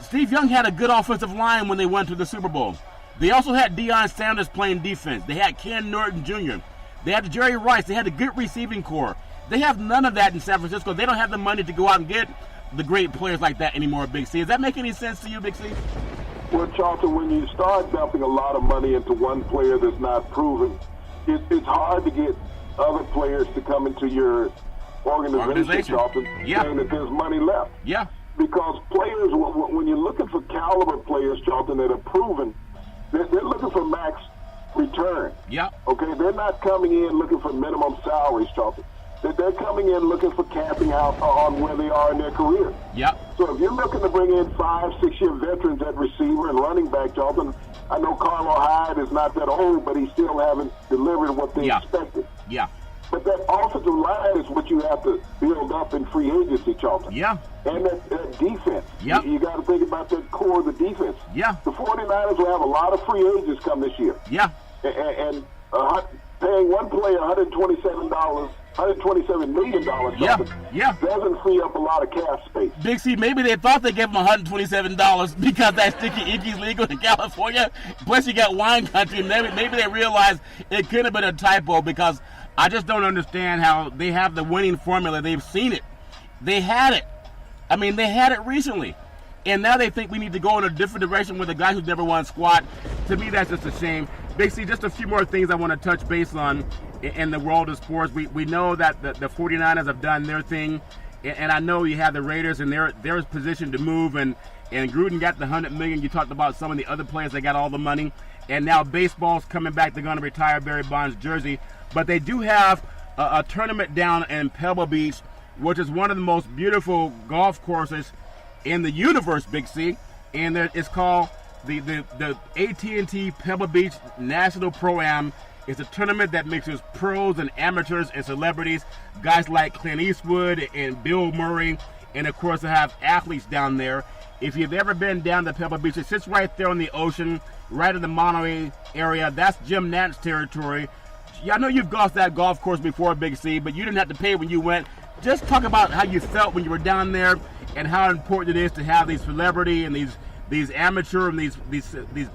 Steve Young had a good offensive line when they went to the Super Bowl. They also had Deion Sanders playing defense. They had Ken Norton Jr. They had Jerry Rice. They had a good receiving core. They have none of that in San Francisco. They don't have the money to go out and get the great players like that anymore, Big C. Does that make any sense to you, Big C? Well, Charlton, when you start dumping a lot of money into one player that's not proven, it's hard to get other players to come into your organization. Charlton, saying that there's money left. Yeah. Because players, when you're looking for caliber players, Charlton, that are proven, they're looking for max return. Yeah. Okay, they're not coming in looking for minimum salaries, Charlton. They're coming in looking for capping out on where they are in their career. Yep. So if you're looking to bring in 5-6-year veterans at receiver and running back, Charlton, I know Carlo Hyde is not that old, but he still haven't delivered what they expected. Yeah. But that offensive line is what you have to build up in free agency, Charlton. Yeah. And that defense. Yep. You got to think about that core of the defense. Yeah. The 49ers will have a lot of free agents come this year. Yeah. And paying one player $127 million doesn't free up a lot of cap space. Big C, maybe they thought they gave him $127 because that sticky inky's legal in California. Plus you got wine country. Maybe they realized it could have been a typo because I just don't understand how they have the winning formula. They've seen it. They had it. I mean, they had it recently. And now they think we need to go in a different direction with a guy who's never won squat. To me, that's just a shame. Basically, just a few more things I want to touch base on in the world of sports. We know that the 49ers have done their thing. And I know you have the Raiders, and they're positioned to move. And Gruden got the $100 million. You talked about some of the other players that got all the money. And now baseball's coming back. They're going to retire Barry Bonds' jersey. But they do have a tournament down in Pebble Beach, which is one of the most beautiful golf courses in the universe, Big C. And it's called the AT&T Pebble Beach National Pro-Am. It's a tournament that mixes pros and amateurs and celebrities, guys like Clint Eastwood and Bill Murray, and of course they have athletes down there. If you've ever been down to Pebble Beach, it sits right there on the ocean, right in the Monterey area. That's Jim Nantz territory. Yeah, I know you've golfed that golf course before, Big C, but you didn't have to pay when you went. Just talk about how you felt when you were down there and how important it is to have these celebrity and these amateur and these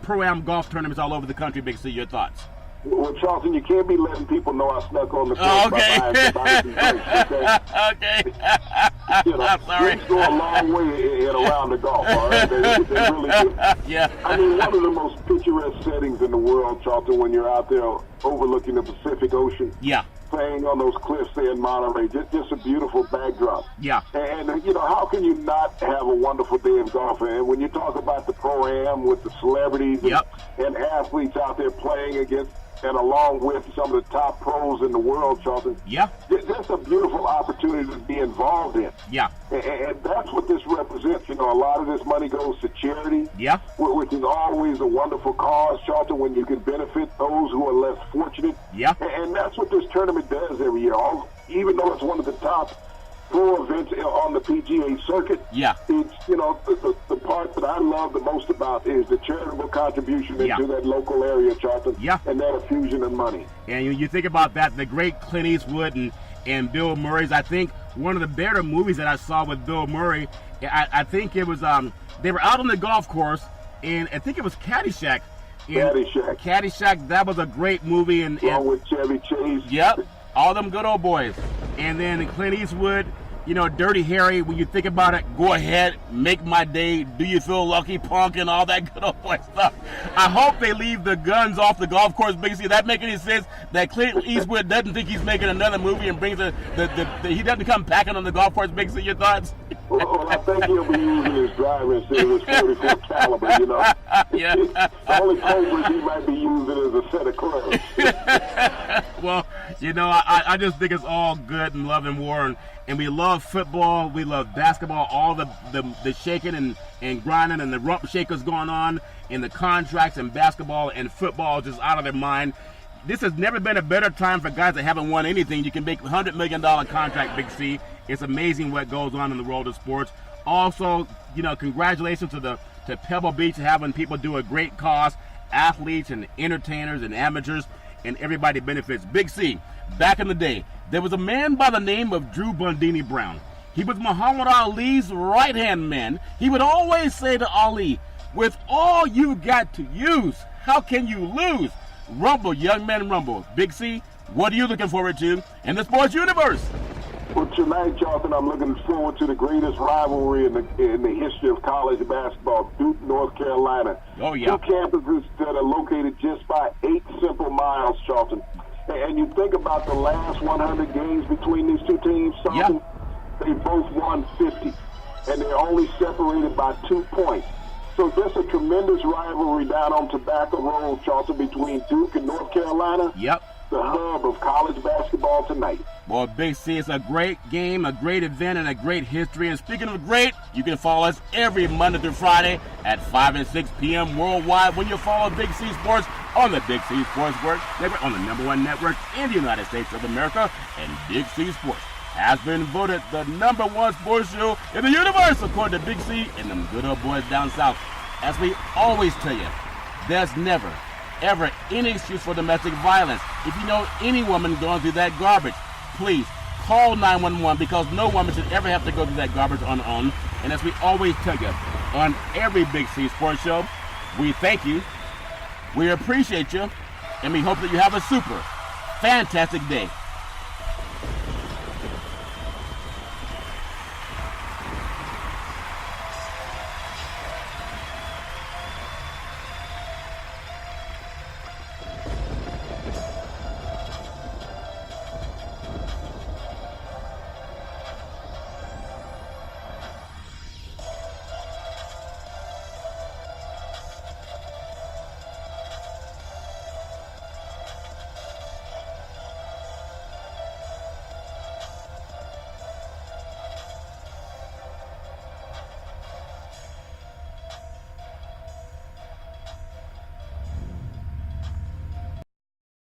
pro-am golf tournaments all over the country, Big C. Your thoughts? Well, Charlton, you can't be letting people know I snuck on the course by buying some drinks, okay? I'm sorry. Drinks go a long way in around the golf, all right? They really do. Yeah. I mean, one of the most picturesque settings in the world, Charlton, when you're out there overlooking the Pacific Ocean. Yeah. Playing on those cliffs there in Monterey, just a beautiful backdrop. Yeah. And, how can you not have a wonderful day of golf? And when you talk about the Pro-Am with the celebrities and athletes out there playing against and along with some of the top pros in the world, Charlton. Yeah. That's a beautiful opportunity to be involved in. Yeah. And that's what this represents. A lot of this money goes to charity. Yeah. Which is always a wonderful cause, Charlton, when you can benefit those who are less fortunate. Yeah. And that's what this tournament does every year. Even though it's one of the top pro events on the PGA circuit. Yeah. It's, the part that I love the most about is the charitable contribution into that local area, Charlton. Yeah. And that infusion of money. And you think about that, the great Clint Eastwood and Bill Murray's, I think one of the better movies that I saw with Bill Murray, I think it was, they were out on the golf course, and I think it was Caddyshack. Caddyshack, that was a great movie. Along with Chevy Chase. Yep. All them good old boys. And then Clint Eastwood you know, Dirty Harry, when you think about it, go ahead, make my day, do you feel lucky, punk, and all that good old boy stuff. I hope they leave the guns off the golf course, Big C. That make any sense? That Clint Eastwood doesn't think he's making another movie and brings he doesn't come packing on the golf course, Big C. Your thoughts? Well, I think he'll be using his driver instead of his 44 caliber, you know. Yeah. The only cobras he might be using is a set of clubs. Well, you know, I just think it's all good and love and war, and we love football, we love basketball, all the shaking and grinding and the rump shakers going on, and the contracts and basketball and football just out of their mind. This has never been a better time for guys that haven't won anything. You can make $100 million contract, Big C. It's amazing what goes on in the world of sports. Also, you know, congratulations to Pebble Beach having people do a great cause, athletes and entertainers and amateurs, and everybody benefits. Big C, back in the day, there was a man by the name of Drew Bundini Brown. He was Muhammad Ali's right-hand man. He would always say to Ali, with all you got to use, how can you lose? Rumble, young man, rumble. Big C, what are you looking forward to in the sports universe? Well, tonight, Jonathan, I'm looking forward to the greatest rivalry in the history of college basketball, Duke, North Carolina. Oh, yeah. Two campuses that are located just by 8 simple miles, Charlton. And you think about the last 100 games between these two teams, Charlton, they both won 50, and they're only separated by 2 points. So there's a tremendous rivalry down on Tobacco Road, Charlton, between Duke and North Carolina. Yep. The hub of college basketball tonight. Well, Big C, it's a great game, a great event, and a great history. And speaking of great, you can follow us every Monday through Friday at 5 and 6 p.m. worldwide when you follow Big C Sports on the Big C Sports Network, on the #1 network in the United States of America. And Big C Sports has been voted the #1 sports show in the universe, according to Big C and them good old boys down south. As we always tell you, there's never, ever any excuse for domestic violence. If you know any woman going through that garbage, please call 911, because no woman should ever have to go through that garbage on her own. And as we always tell you on every Big C Sports show, we thank you, we appreciate you, and we hope that you have a super fantastic day.